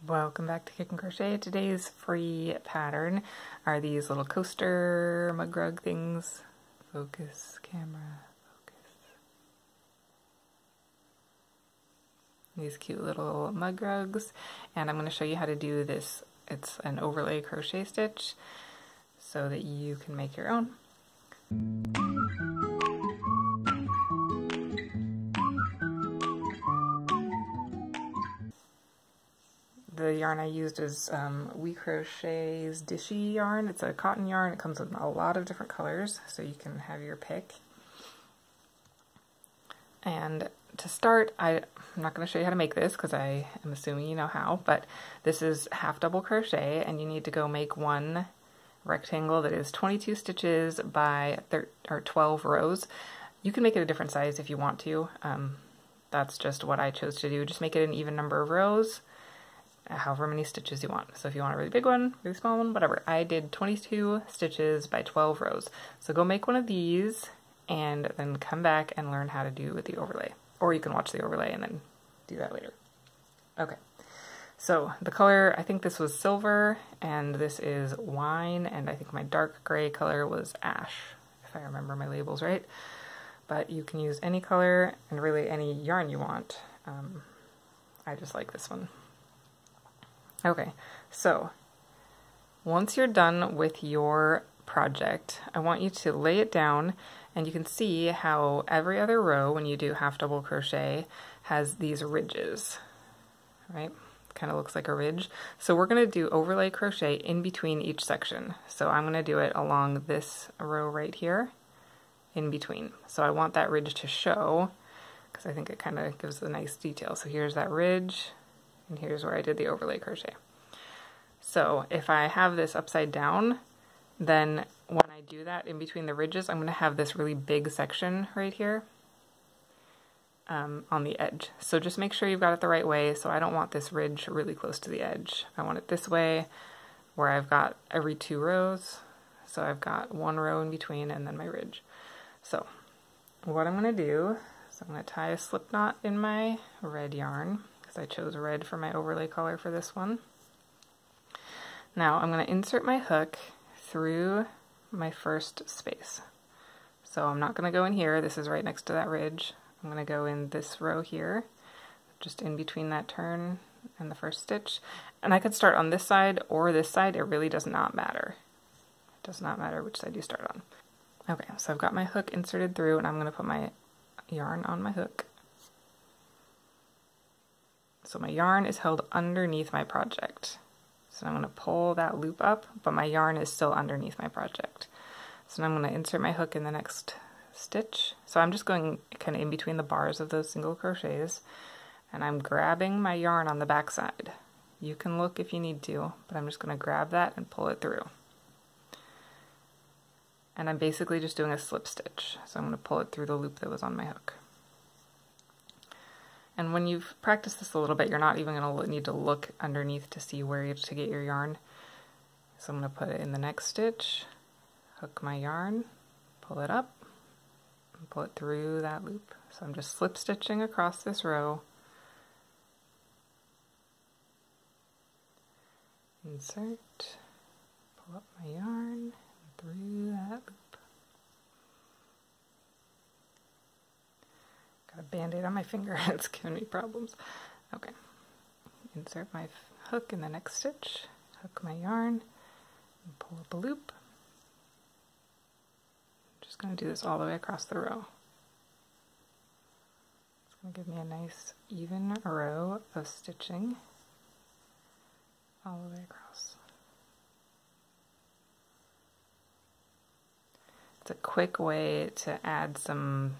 Welcome back to Kick and Crochet. Today's free pattern are these little coaster mug rug things. Focus, camera, focus. These cute little mug rugs, and I'm going to show you how to do this. It's an overlay crochet stitch so that you can make your own. The yarn I used is We Crochet's Dishy yarn. It's a cotton yarn. It comes in a lot of different colors, so you can have your pick. And to start, I'm not going to show you how to make this because I am assuming you know how, but this is half double crochet, and you need to go make one rectangle that is 22 stitches by 12 rows. You can make it a different size if you want to. That's just what I chose to do. Just make it an even number of rows, however many stitches you want. So if you want a really big one, really small one, whatever. I did 22 stitches by 12 rows. So go make one of these and then come back and learn how to do with the overlay. Or you can watch the overlay and then do that later. Okay, so the color, I think this was silver and this is wine, and I think my dark gray color was ash, if I remember my labels right. But you can use any color and really any yarn you want. I just like this one. Okay, so once you're done with your project, I want you to lay it down, and you can see how every other row when you do half double crochet has these ridges, right? Kind of looks like a ridge. So we're going to do overlay crochet in between each section. So I'm going to do it along this row right here, in between. So I want that ridge to show, because I think it kind of gives a nice detail. So here's that ridge, and here's where I did the overlay crochet. So if I have this upside down, then when I do that in between the ridges, I'm going to have this really big section right here on the edge. So just make sure you've got it the right way. So I don't want this ridge really close to the edge. I want it this way, where I've got every 2 rows. So I've got 1 row in between and then my ridge. So what I'm going to do is I'm going to tie a slip knot in my red yarn, because I chose red for my overlay color for this one. Now I'm going to insert my hook through my first space. So I'm not going to go in here, this is right next to that ridge. I'm going to go in this row here, just in between that turn and the first stitch. And I could start on this side or this side, it really does not matter. It does not matter which side you start on. Okay, so I've got my hook inserted through, and I'm going to put my yarn on my hook. So my yarn is held underneath my project. So I'm going to pull that loop up, but my yarn is still underneath my project. So now I'm going to insert my hook in the next stitch. So I'm just going kind of in between the bars of those single crochets, and I'm grabbing my yarn on the back side. You can look if you need to, but I'm just going to grab that and pull it through. And I'm basically just doing a slip stitch. So I'm going to pull it through the loop that was on my hook. And when you've practiced this a little bit, you're not even going to need to look underneath to see where to get your yarn. So I'm going to put it in the next stitch, hook my yarn, pull it up, and pull it through that loop. So I'm just slip stitching across this row. Insert, pull up my yarn, and through that loop. Got a band-aid on my finger, it's giving me problems. Okay, insert my hook in the next stitch, hook my yarn, and pull up a loop. I'm just going to do this all the way across the row. It's going to give me a nice even row of stitching all the way across. It's a quick way to add some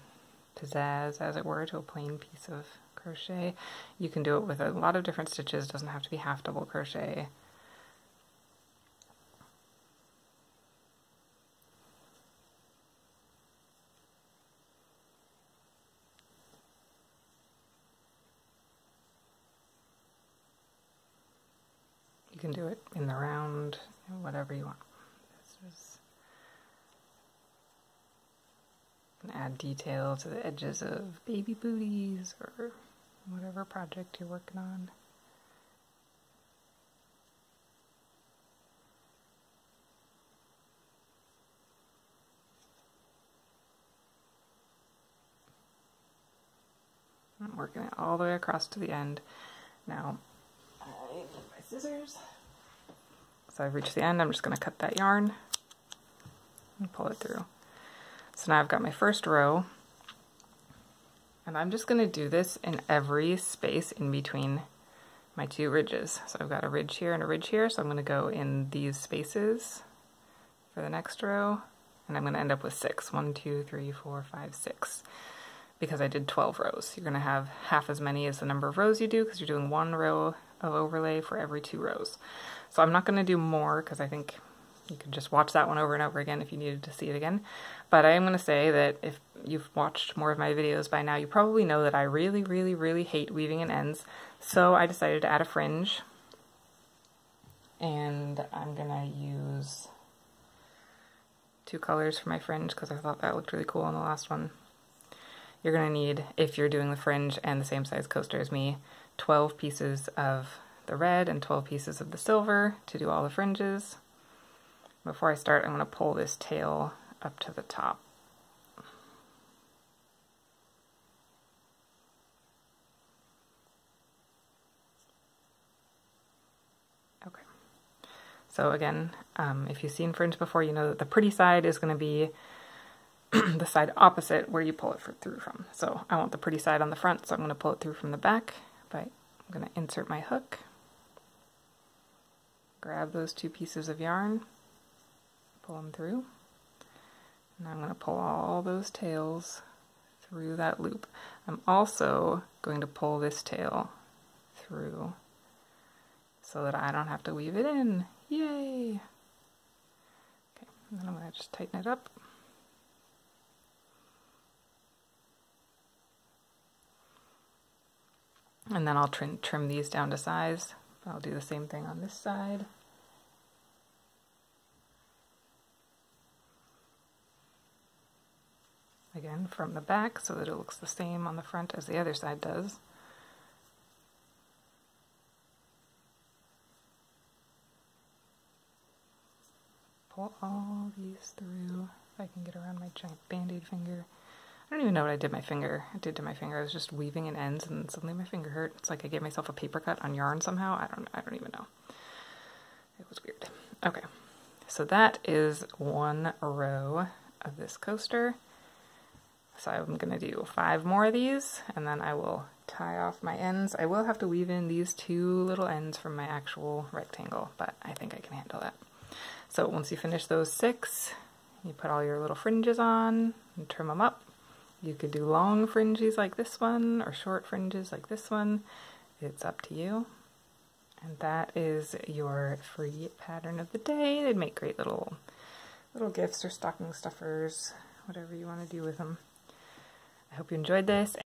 pizzazz, as it were, to a plain piece of crochet. You can do it with a lot of different stitches, it doesn't have to be half double crochet. You can do it in the round, whatever you want. This is and add detail to the edges of baby booties or whatever project you're working on. all the way across to the end. Now, I need my scissors. So I've reached the end, I'm just going to cut that yarn and pull it through. So now I've got my first row, and I'm just going to do this in every space in between my two ridges. So I've got a ridge here and a ridge here, so I'm going to go in these spaces for the next row, and I'm going to end up with 6. 1, 2, 3, 4, 5, 6. Because I did 12 rows. You're going to have half as many as the number of rows you do because you're doing 1 row of overlay for every 2 rows. So I'm not going to do more because I think you could just watch that one over and over again if you needed to see it again. But I am going to say that if you've watched more of my videos by now, you probably know that I really, really, really hate weaving in ends. So I decided to add a fringe. And I'm going to use 2 colors for my fringe because I thought that looked really cool on the last one. You're going to need, if you're doing the fringe and the same size coaster as me, 12 pieces of the red and 12 pieces of the silver to do all the fringes. Before I start, I'm going to pull this tail up to the top. Okay. So again, if you've seen fringe before, you know that the pretty side is going to be the side opposite where you pull it through from. So I want the pretty side on the front, so I'm going to pull it through from the back. I'm going to insert my hook, grab those 2 pieces of yarn, pull them through, and I'm going to pull all those tails through that loop. I'm also going to pull this tail through so that I don't have to weave it in. Yay! Okay, and then I'm going to just tighten it up. And then I'll trim these down to size. I'll do the same thing on this side. Again, from the back so that it looks the same on the front as the other side does. Pull all these through. If I can get around my giant band-aid finger. I don't even know what I did to my finger. I was just weaving in ends and suddenly my finger hurt. It's like I gave myself a paper cut on yarn somehow. I don't even know. It was weird. Okay, so that is 1 row of this coaster. So I'm going to do 5 more of these and then I will tie off my ends. I will have to weave in these 2 little ends from my actual rectangle, but I think I can handle that. So once you finish those 6, you put all your little fringes on and trim them up. You could do long fringes like this one or short fringes like this one. It's up to you. And that is your free pattern of the day. They'd make great little gifts or stocking stuffers, whatever you want to do with them. I hope you enjoyed this.